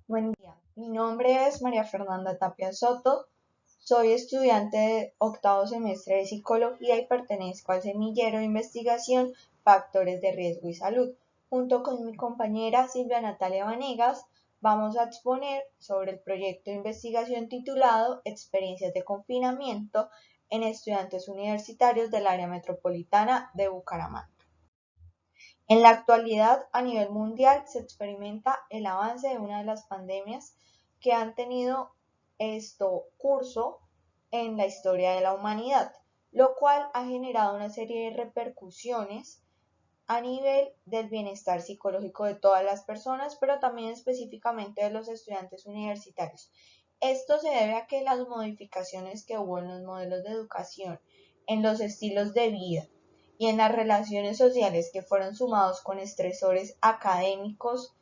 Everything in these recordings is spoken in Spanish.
Buen día, mi nombre es María Fernanda Tapia Soto, soy estudiante de octavo semestre de Psicología y pertenezco al semillero de investigación Factores de Riesgo y Salud. Junto con mi compañera Silvia Natalia Vanegas, vamos a exponer sobre el proyecto de investigación titulado Experiencias de confinamiento en estudiantes universitarios del área metropolitana de Bucaramanga. En la actualidad, a nivel mundial, se experimenta el avance de una de las pandemias que han tenido curso en la historia de la humanidad, lo cual ha generado una serie de repercusiones a nivel del bienestar psicológico de todas las personas, pero también específicamente de los estudiantes universitarios. Esto se debe a que las modificaciones que hubo en los modelos de educación, en los estilos de vida y en las relaciones sociales que fueron sumados con estresores académicos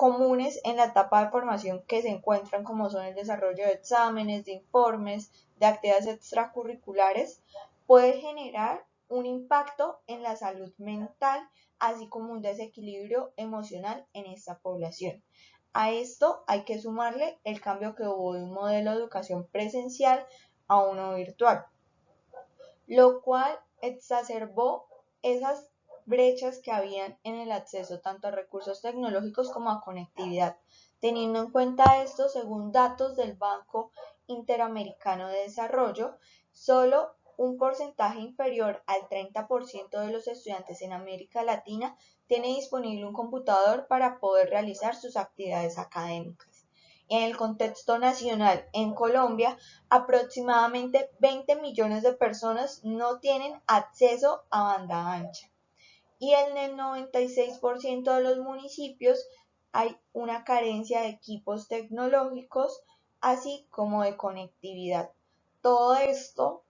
comunes en la etapa de formación que se encuentran como son el desarrollo de exámenes, de informes, de actividades extracurriculares, puede generar un impacto en la salud mental, así como un desequilibrio emocional en esta población. A esto hay que sumarle el cambio que hubo de un modelo de educación presencial a uno virtual, lo cual exacerbó esas brechas que habían en el acceso tanto a recursos tecnológicos como a conectividad. Teniendo en cuenta esto, según datos del Banco Interamericano de Desarrollo, solo un porcentaje inferior al 30% de los estudiantes en América Latina tiene disponible un computador para poder realizar sus actividades académicas. En el contexto nacional, en Colombia, aproximadamente 20 millones de personas no tienen acceso a banda ancha y en el 96% de los municipios hay una carencia de equipos tecnológicos, así como de conectividad. Todo esto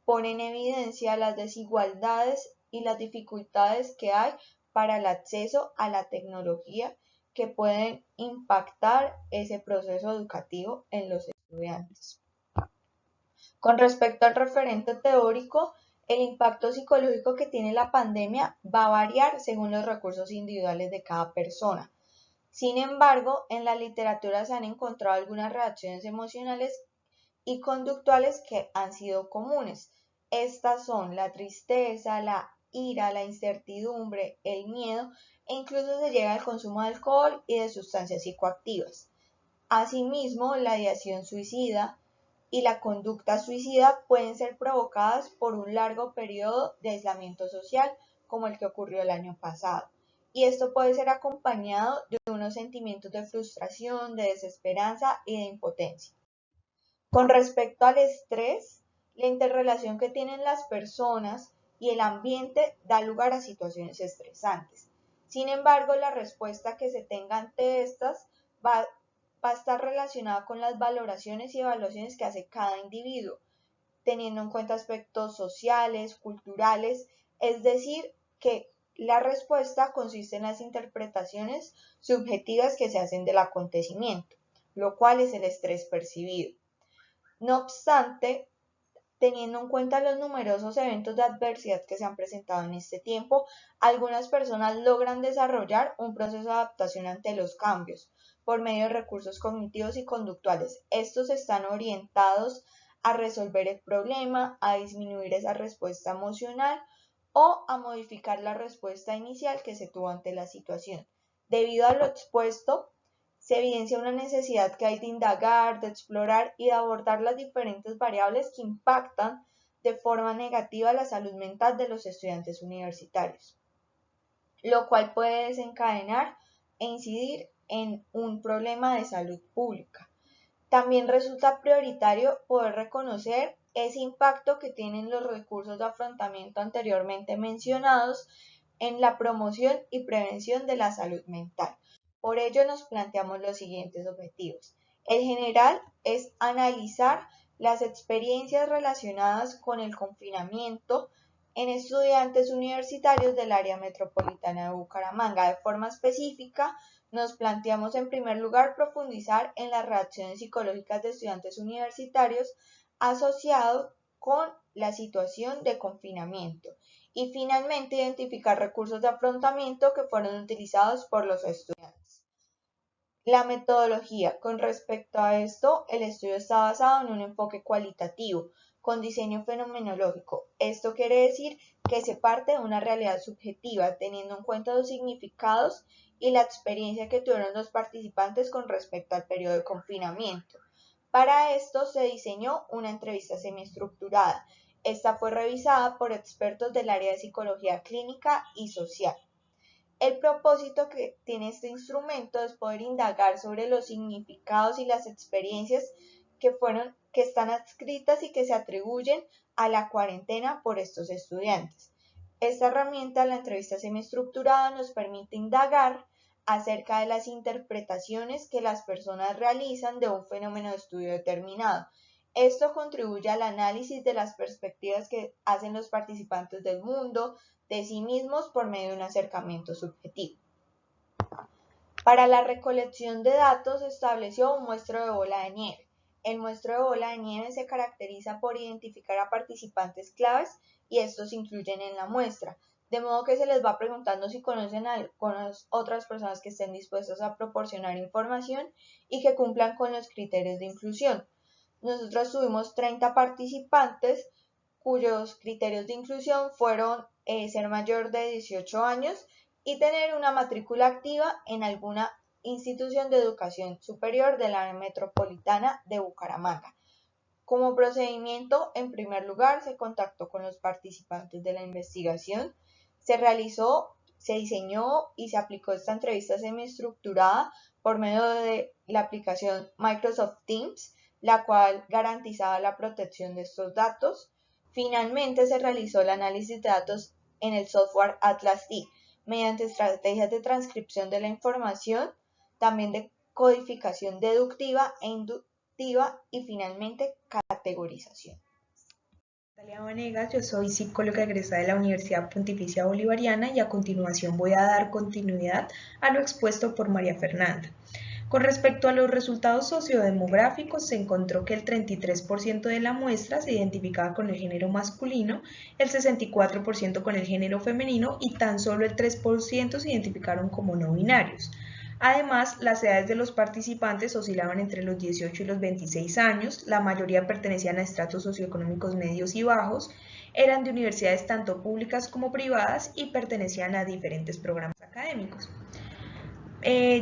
pone en evidencia las desigualdades y las dificultades que hay para el acceso a la tecnología que pueden impactar ese proceso educativo en los estudiantes. Con respecto al referente teórico, el impacto psicológico que tiene la pandemia va a variar según los recursos individuales de cada persona. Sin embargo, en la literatura se han encontrado algunas reacciones emocionales y conductuales que han sido comunes. Estas son la tristeza, la ira, la incertidumbre, el miedo e incluso se llega al consumo de alcohol y de sustancias psicoactivas. Asimismo, la ideación suicida y la conducta suicida pueden ser provocadas por un largo periodo de aislamiento social, como el que ocurrió el año pasado. Y esto puede ser acompañado de unos sentimientos de frustración, de desesperanza y de impotencia. Con respecto al estrés, la interrelación que tienen las personas y el ambiente da lugar a situaciones estresantes. Sin embargo, la respuesta que se tenga ante estas va a estar relacionada con las valoraciones y evaluaciones que hace cada individuo, teniendo en cuenta aspectos sociales, culturales, es decir, que la respuesta consiste en las interpretaciones subjetivas que se hacen del acontecimiento, lo cual es el estrés percibido. No obstante, teniendo en cuenta los numerosos eventos de adversidad que se han presentado en este tiempo, algunas personas logran desarrollar un proceso de adaptación ante los cambios por medio de recursos cognitivos y conductuales. Estos están orientados a resolver el problema, a disminuir esa respuesta emocional o a modificar la respuesta inicial que se tuvo ante la situación. Debido a lo expuesto, se evidencia una necesidad que hay de indagar, de explorar y de abordar las diferentes variables que impactan de forma negativa la salud mental de los estudiantes universitarios, lo cual puede desencadenar e incidir en un problema de salud pública. También resulta prioritario poder reconocer ese impacto que tienen los recursos de afrontamiento anteriormente mencionados en la promoción y prevención de la salud mental. Por ello nos planteamos los siguientes objetivos. El general es analizar las experiencias relacionadas con el confinamiento en estudiantes universitarios del área metropolitana de Bucaramanga. De forma específica, nos planteamos en primer lugar profundizar en las reacciones psicológicas de estudiantes universitarios asociado con la situación de confinamiento y finalmente identificar recursos de afrontamiento que fueron utilizados por los estudiantes. La metodología. Con respecto a esto, el estudio está basado en un enfoque cualitativo, con diseño fenomenológico. Esto quiere decir que se parte de una realidad subjetiva, teniendo en cuenta los significados y la experiencia que tuvieron los participantes con respecto al periodo de confinamiento. Para esto se diseñó una entrevista semiestructurada. Esta fue revisada por expertos del área de psicología clínica y social. El propósito que tiene este instrumento es poder indagar sobre los significados y las experiencias que están adscritas y que se atribuyen a la cuarentena por estos estudiantes. Esta herramienta, la entrevista semiestructurada, nos permite indagar acerca de las interpretaciones que las personas realizan de un fenómeno de estudio determinado. Esto contribuye al análisis de las perspectivas que hacen los participantes del mundo, de sí mismos por medio de un acercamiento subjetivo. Para la recolección de datos se estableció un muestreo de bola de nieve. El muestreo de bola de nieve se caracteriza por identificar a participantes claves y estos se incluyen en la muestra, de modo que se les va preguntando si conocen a otras personas que estén dispuestas a proporcionar información y que cumplan con los criterios de inclusión. Nosotros tuvimos 30 participantes cuyos criterios de inclusión fueron ser mayor de 18 años y tener una matrícula activa en alguna institución de educación superior del área metropolitana de Bucaramanga. Como procedimiento, en primer lugar, se contactó con los participantes de la investigación, se diseñó y se aplicó esta entrevista semiestructurada por medio de la aplicación Microsoft Teams, la cual garantizaba la protección de estos datos. Finalmente, se realizó el análisis de datos en el software Atlas D, mediante estrategias de transcripción de la información, también de codificación deductiva e inductiva y finalmente categorización. Natalia Vanegas, yo soy psicóloga egresada de la Universidad Pontificia Bolivariana y a continuación voy a dar continuidad a lo expuesto por María Fernanda. Con respecto a los resultados sociodemográficos, se encontró que el 33% de la muestra se identificaba con el género masculino, el 64% con el género femenino y tan solo el 3% se identificaron como no binarios. Además, las edades de los participantes oscilaban entre los 18 y los 26 años, la mayoría pertenecían a estratos socioeconómicos medios y bajos, eran de universidades tanto públicas como privadas y pertenecían a diferentes programas académicos.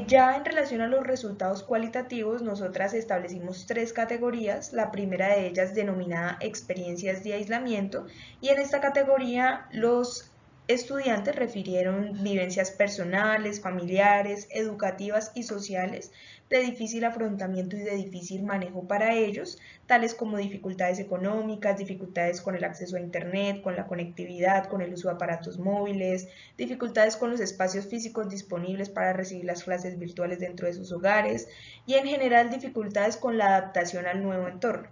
Ya en relación a los resultados cualitativos, nosotras establecimos 3 categorías, la primera de ellas denominada experiencias de aislamiento, y en esta categoría los estudiantes refirieron vivencias personales, familiares, educativas y sociales de difícil afrontamiento y de difícil manejo para ellos, tales como dificultades económicas, dificultades con el acceso a Internet, con la conectividad, con el uso de aparatos móviles, dificultades con los espacios físicos disponibles para recibir las clases virtuales dentro de sus hogares y en general dificultades con la adaptación al nuevo entorno.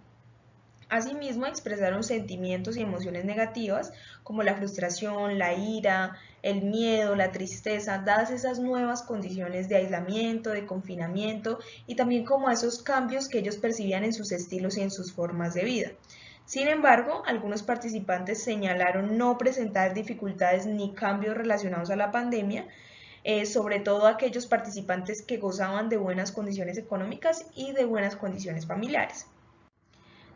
Asimismo, expresaron sentimientos y emociones negativas como la frustración, la ira, el miedo, la tristeza, dadas esas nuevas condiciones de aislamiento, de confinamiento y también como esos cambios que ellos percibían en sus estilos y en sus formas de vida. Sin embargo, algunos participantes señalaron no presentar dificultades ni cambios relacionados a la pandemia, sobre todo aquellos participantes que gozaban de buenas condiciones económicas y de buenas condiciones familiares.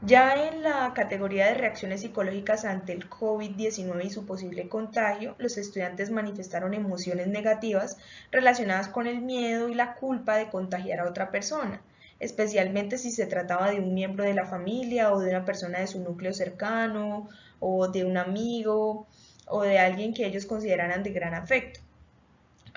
Ya en la categoría de reacciones psicológicas ante el COVID-19 y su posible contagio, los estudiantes manifestaron emociones negativas relacionadas con el miedo y la culpa de contagiar a otra persona, especialmente si se trataba de un miembro de la familia o de una persona de su núcleo cercano o de un amigo o de alguien que ellos consideraran de gran afecto.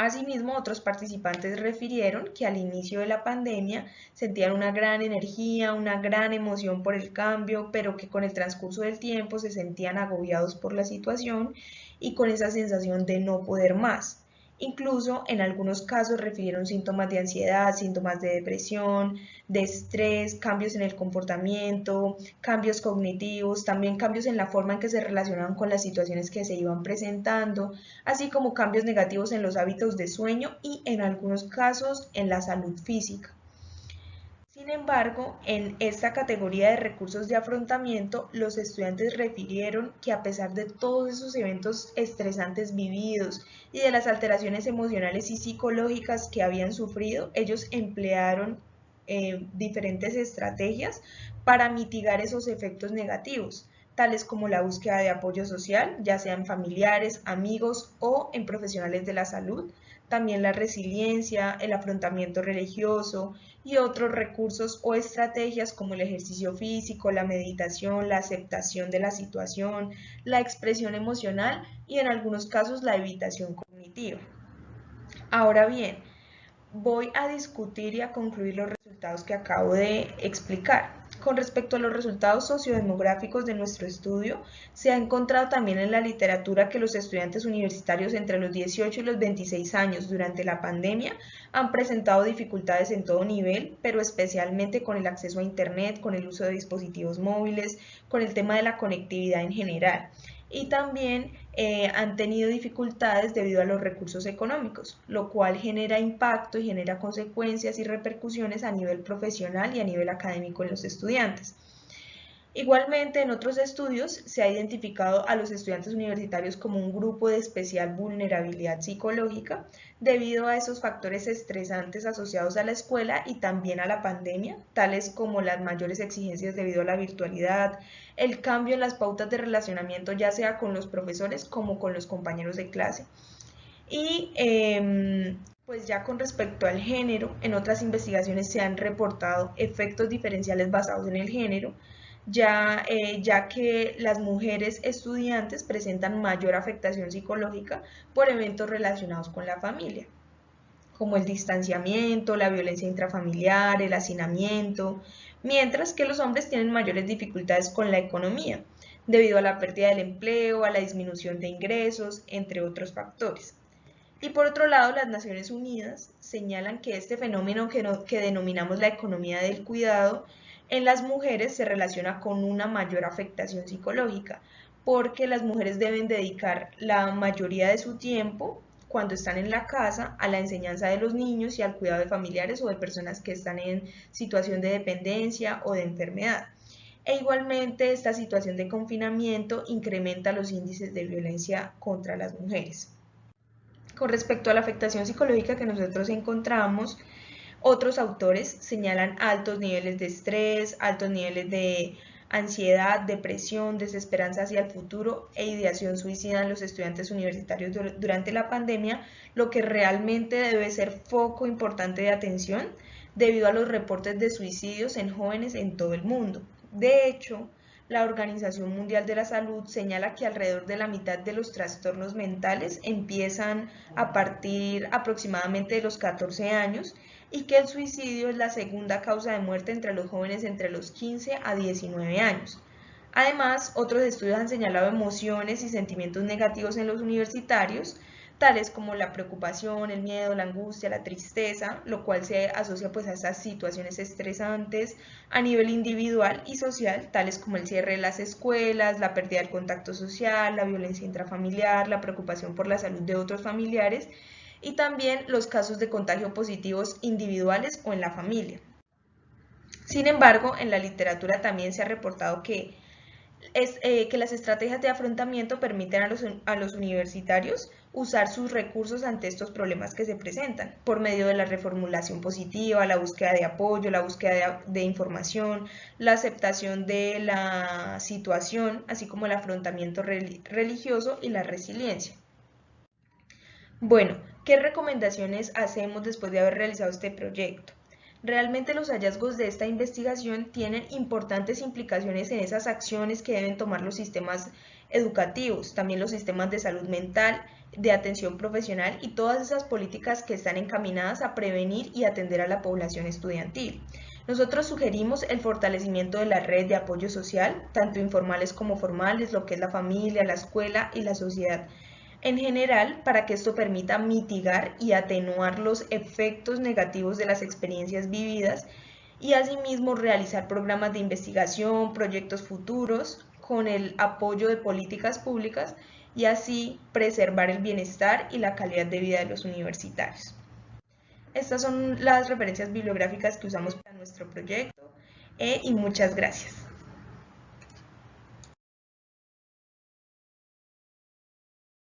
Asimismo, otros participantes refirieron que al inicio de la pandemia sentían una gran energía, una gran emoción por el cambio, pero que con el transcurso del tiempo se sentían agobiados por la situación y con esa sensación de no poder más. Incluso en algunos casos refirieron síntomas de ansiedad, síntomas de depresión, de estrés, cambios en el comportamiento, cambios cognitivos, también cambios en la forma en que se relacionaban con las situaciones que se iban presentando, así como cambios negativos en los hábitos de sueño y en algunos casos en la salud física. Sin embargo, en esta categoría de recursos de afrontamiento, los estudiantes refirieron que a pesar de todos esos eventos estresantes vividos y de las alteraciones emocionales y psicológicas que habían sufrido, ellos emplearon diferentes estrategias para mitigar esos efectos negativos, tales como la búsqueda de apoyo social, ya sean familiares, amigos o en profesionales de la salud, también la resiliencia, el afrontamiento religioso y otros recursos o estrategias como el ejercicio físico, la meditación, la aceptación de la situación, la expresión emocional y en algunos casos la evitación cognitiva. Ahora bien, voy a discutir y a concluir los resultados que acabo de explicar. Con respecto a los resultados sociodemográficos de nuestro estudio, se ha encontrado también en la literatura que los estudiantes universitarios entre los 18 y los 26 años durante la pandemia han presentado dificultades en todo nivel, pero especialmente con el acceso a Internet, con el uso de dispositivos móviles, con el tema de la conectividad en general. Y también han tenido dificultades debido a los recursos económicos, lo cual genera impacto y genera consecuencias y repercusiones a nivel profesional y a nivel académico en los estudiantes. Igualmente, en otros estudios se ha identificado a los estudiantes universitarios como un grupo de especial vulnerabilidad psicológica debido a esos factores estresantes asociados a la escuela y también a la pandemia, tales como las mayores exigencias debido a la virtualidad, el cambio en las pautas de relacionamiento ya sea con los profesores como con los compañeros de clase. Y pues ya con respecto al género, en otras investigaciones se han reportado efectos diferenciales basados en el género, ya que las mujeres estudiantes presentan mayor afectación psicológica por eventos relacionados con la familia, como el distanciamiento, la violencia intrafamiliar, el hacinamiento, mientras que los hombres tienen mayores dificultades con la economía, debido a la pérdida del empleo, a la disminución de ingresos, entre otros factores. Y por otro lado, las Naciones Unidas señalan que este fenómeno que denominamos la economía del cuidado en las mujeres se relaciona con una mayor afectación psicológica, porque las mujeres deben dedicar la mayoría de su tiempo cuando están en la casa a la enseñanza de los niños y al cuidado de familiares o de personas que están en situación de dependencia o de enfermedad. E igualmente esta situación de confinamiento incrementa los índices de violencia contra las mujeres. Con respecto a la afectación psicológica que nosotros encontramos, otros autores señalan altos niveles de estrés, altos niveles de ansiedad, depresión, desesperanza hacia el futuro e ideación suicida en los estudiantes universitarios durante la pandemia, lo que realmente debe ser foco importante de atención debido a los reportes de suicidios en jóvenes en todo el mundo. De hecho, la Organización Mundial de la Salud señala que alrededor de la mitad de los trastornos mentales empiezan a partir aproximadamente de los 14 años y que el suicidio es la segunda causa de muerte entre los jóvenes entre los 15 a 19 años. Además, otros estudios han señalado emociones y sentimientos negativos en los universitarios, tales como la preocupación, el miedo, la angustia, la tristeza, lo cual se asocia pues a estas situaciones estresantes a nivel individual y social, tales como el cierre de las escuelas, la pérdida del contacto social, la violencia intrafamiliar, la preocupación por la salud de otros familiares y también los casos de contagio positivos individuales o en la familia. Sin embargo, en la literatura también se ha reportado que las estrategias de afrontamiento permiten a los universitarios usar sus recursos ante estos problemas que se presentan, por medio de la reformulación positiva, la búsqueda de apoyo, la búsqueda de información, la aceptación de la situación, así como el afrontamiento religioso y la resiliencia. Bueno, ¿qué recomendaciones hacemos después de haber realizado este proyecto? Realmente los hallazgos de esta investigación tienen importantes implicaciones en esas acciones que deben tomar los sistemas educativos, también los sistemas de salud mental, de atención profesional y todas esas políticas que están encaminadas a prevenir y atender a la población estudiantil. Nosotros sugerimos el fortalecimiento de la red de apoyo social, tanto informales como formales, lo que es la familia, la escuela y la sociedad en general, para que esto permita mitigar y atenuar los efectos negativos de las experiencias vividas y asimismo realizar programas de investigación, proyectos futuros con el apoyo de políticas públicas y así preservar el bienestar y la calidad de vida de los universitarios. Estas son las referencias bibliográficas que usamos para nuestro proyecto y muchas gracias.